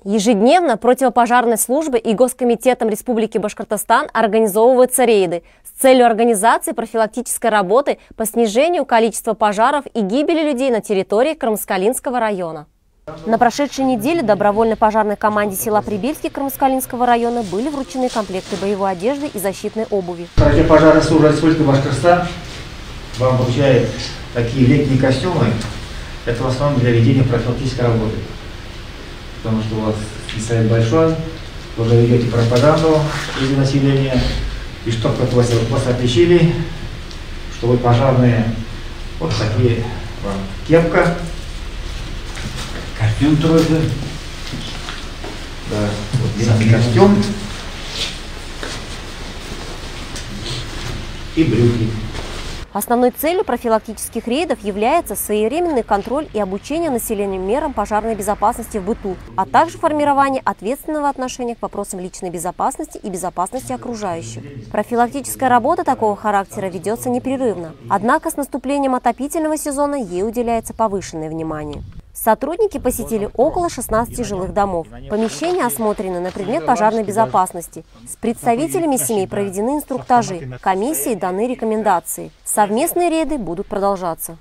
Ежедневно противопожарной службой и Госкомитетом Республики Башкортостан организовываются рейды с целью организации профилактической работы по снижению количества пожаров и гибели людей на территории Кармаскалинского района. На прошедшей неделе добровольной пожарной команде села Прибельский Кармаскалинского района были вручены комплекты боевой одежды и защитной обуви. Противопожарная служба Республики Башкортостан вам вручает такие летние костюмы. Это в основном для ведения профилактической работы. Потому что у вас сайт большой, вы уже ведете пропаганду среди населения, и чтобы вас отличили, что вы пожарные, вот такие вам кепка, костюм тройка, да, вот костюм и брюки. Основной целью профилактических рейдов является своевременный контроль и обучение населения мерам пожарной безопасности в быту, а также формирование ответственного отношения к вопросам личной безопасности и безопасности окружающих. Профилактическая работа такого характера ведется непрерывно, однако с наступлением отопительного сезона ей уделяется повышенное внимание. Сотрудники посетили около 16 жилых домов. Помещения осмотрены на предмет пожарной безопасности. С представителями семей проведены инструктажи, комиссии даны рекомендации. Совместные рейды будут продолжаться.